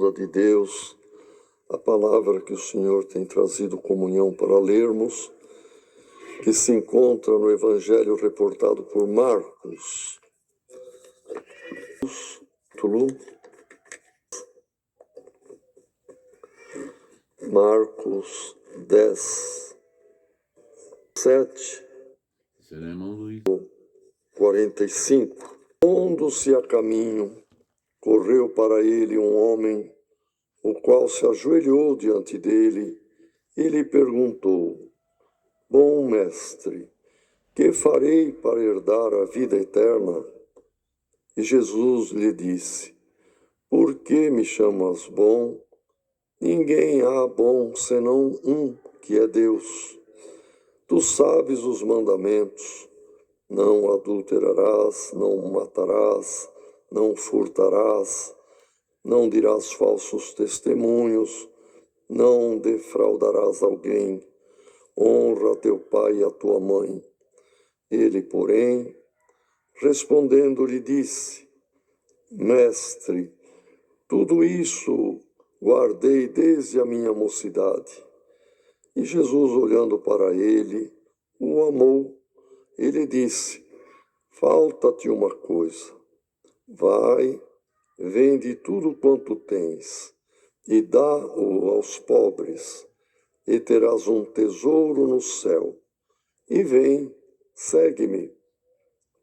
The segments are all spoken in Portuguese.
De Deus, a palavra que o Senhor tem trazido comunhão para lermos, que se encontra no Evangelho reportado por Marcos. Marcos 10, 7, 45. Pondo-se a caminho, correu para ele um homem, o qual se ajoelhou diante dele e lhe perguntou: Bom mestre, que farei para herdar a vida eterna? E Jesus lhe disse: Por que me chamas bom? Ninguém há bom senão um, que é Deus. Tu sabes os mandamentos: não adulterarás, não matarás, não furtarás, não dirás falsos testemunhos, não defraudarás alguém, honra teu pai e a tua mãe. Ele, porém, respondendo, lhe disse: Mestre, tudo isso guardei desde a minha mocidade. E Jesus, olhando para ele, o amou. Ele disse: Falta-te uma coisa. Vai, vende tudo quanto tens e dá-o aos pobres, e terás um tesouro no céu. E vem, segue-me.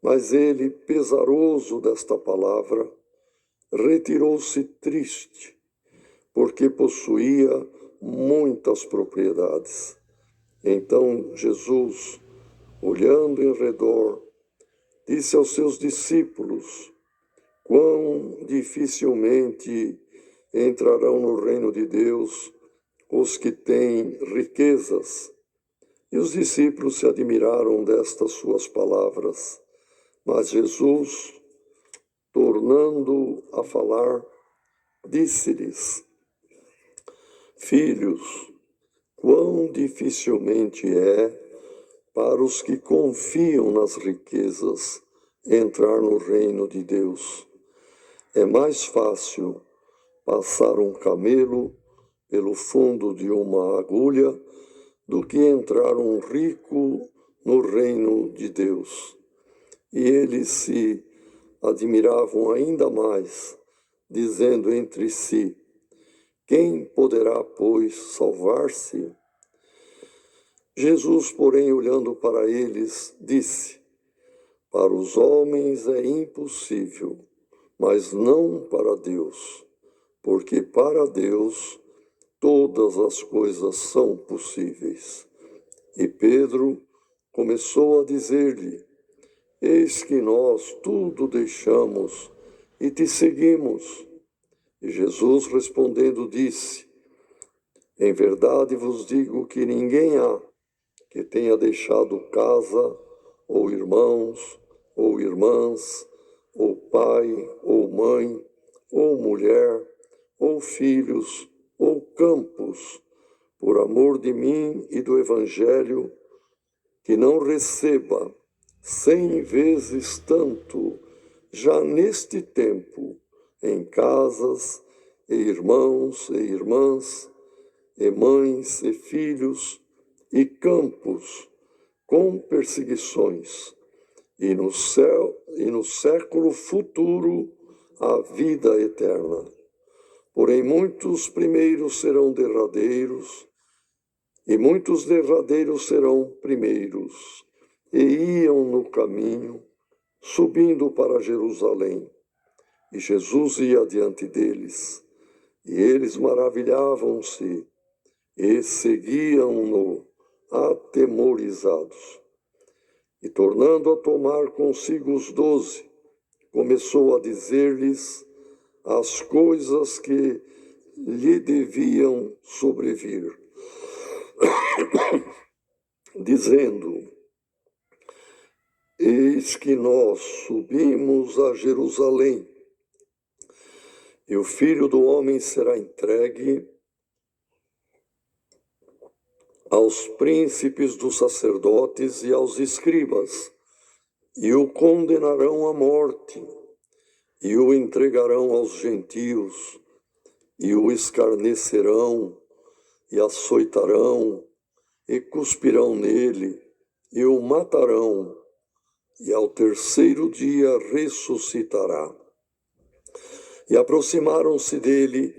Mas ele, pesaroso desta palavra, retirou-se triste, porque possuía muitas propriedades. Então Jesus, olhando em redor, disse aos seus discípulos: Quão dificilmente entrarão no reino de Deus os que têm riquezas. E os discípulos se admiraram destas suas palavras. Mas Jesus, tornando a falar, disse-lhes: Filhos, quão dificilmente é para os que confiam nas riquezas entrar no reino de Deus. É mais fácil passar um camelo pelo fundo de uma agulha do que entrar um rico no reino de Deus. E eles se admiravam ainda mais, dizendo entre si: Quem poderá, pois, salvar-se? Jesus, porém, olhando para eles, disse: Para os homens é impossível, mas não para Deus, porque para Deus todas as coisas são possíveis. E Pedro começou a dizer-lhe: Eis que nós tudo deixamos e te seguimos. E Jesus, respondendo, disse: Em verdade vos digo que ninguém há que tenha deixado casa, ou irmãos, ou irmãs, ou pai, ou mãe, ou mulher, ou filhos, ou campos, por amor de mim e do Evangelho, que não receba 100 vezes tanto, já neste tempo, em casas, e irmãos e irmãs, e mães e filhos, e campos, com perseguições, e no céu e no século futuro a vida eterna. Porém, muitos primeiros serão derradeiros, e muitos derradeiros serão primeiros. E iam no caminho, subindo para Jerusalém. E Jesus ia diante deles, e eles maravilhavam-se, e seguiam-no atemorizados. E tornando a tomar consigo os 12, começou a dizer-lhes as coisas que lhe deviam sobrevir, dizendo: Eis que nós subimos a Jerusalém, e o Filho do Homem será entregue aos príncipes dos sacerdotes e aos escribas, e o condenarão à morte, e o entregarão aos gentios, e o escarnecerão, e açoitarão, e cuspirão nele, e o matarão, e ao terceiro dia ressuscitará. E aproximaram-se dele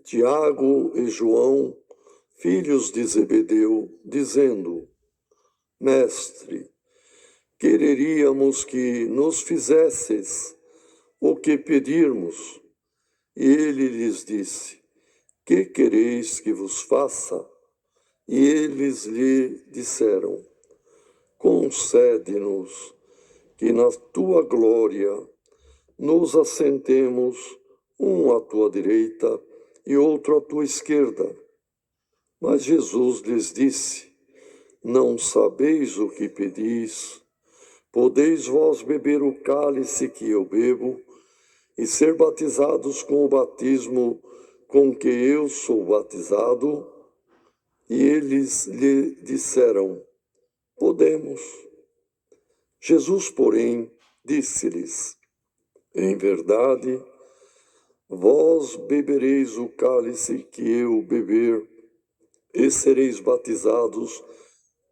Tiago e João, filhos de Zebedeu, dizendo: Mestre, quereríamos que nos fizesses o que pedirmos. E ele lhes disse: Que quereis que vos faça? E eles lhe disseram: Concede-nos que na tua glória nos assentemos, um à tua direita e outro à tua esquerda. Mas Jesus lhes disse: Não sabeis o que pedis. Podeis vós beber o cálice que eu bebo e ser batizados com o batismo com que eu sou batizado? E eles lhe disseram: Podemos. Jesus, porém, disse-lhes: Em verdade, vós bebereis o cálice que eu beber, e sereis batizados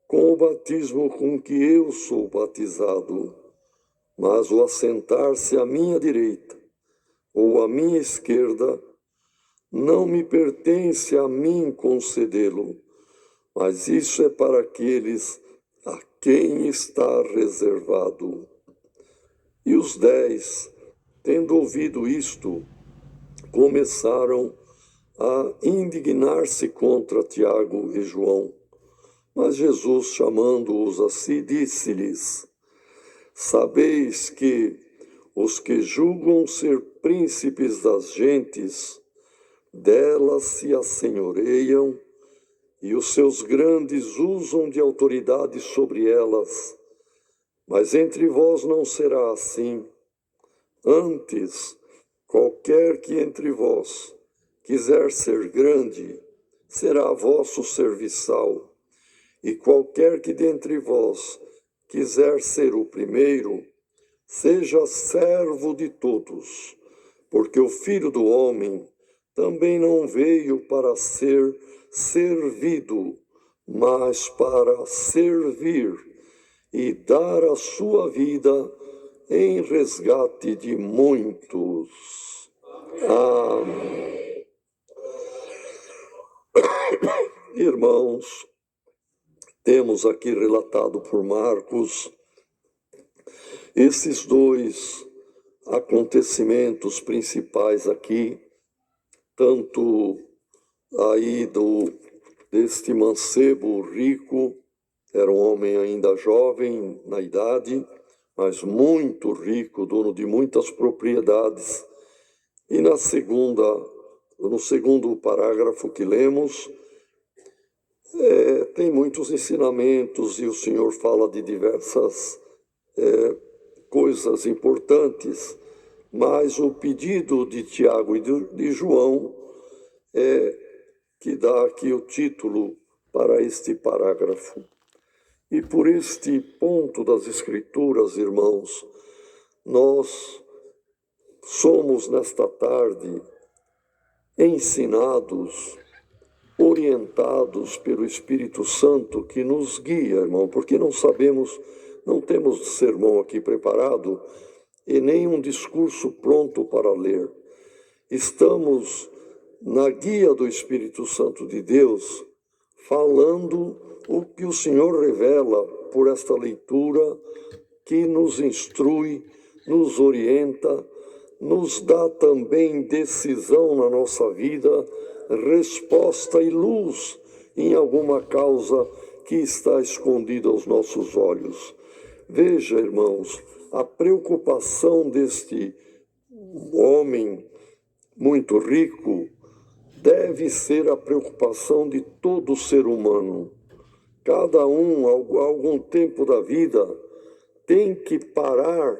com o batismo com que eu sou batizado. Mas o assentar-se à minha direita ou à minha esquerda não me pertence a mim concedê-lo, mas isso é para aqueles a quem está reservado. E os 10, tendo ouvido isto, começaram a indignar-se contra Tiago e João. Mas Jesus, chamando-os a si, disse-lhes: Sabeis que os que julgam ser príncipes das gentes, delas se assenhoreiam, e os seus grandes usam de autoridade sobre elas. Mas entre vós não será assim. Antes, qualquer que entre vós quiser ser grande, será vosso serviçal. E qualquer que dentre vós quiser ser o primeiro, seja servo de todos, porque o Filho do Homem também não veio para ser servido, mas para servir e dar a sua vida em resgate de muitos. Amém. Irmãos, temos aqui relatado por Marcos esses dois acontecimentos principais aqui, tanto aí deste mancebo rico, era um homem ainda jovem na idade, mas muito rico, dono de muitas propriedades. E no segundo parágrafo que lemos, tem muitos ensinamentos e o Senhor fala de diversas coisas importantes, mas o pedido de Tiago e de João é que dá aqui o título para este parágrafo. E por este ponto das Escrituras, irmãos, nós somos nesta tarde ensinados, orientados pelo Espírito Santo que nos guia, irmão, porque não temos sermão aqui preparado e nem um discurso pronto para ler. Estamos na guia do Espírito Santo de Deus, falando o que o Senhor revela por esta leitura, que nos instrui, nos orienta, nos dá também decisão na nossa vida, resposta e luz em alguma causa que está escondida aos nossos olhos. Veja, irmãos, a preocupação deste homem muito rico deve ser a preocupação de todo ser humano. Cada um, a algum tempo da vida, tem que parar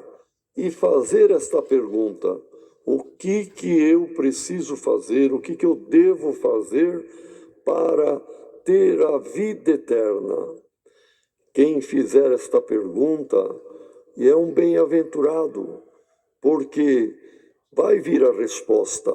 e fazer esta pergunta: o que eu preciso fazer, o que eu devo fazer para ter a vida eterna? Quem fizer esta pergunta é um bem-aventurado, porque vai vir a resposta.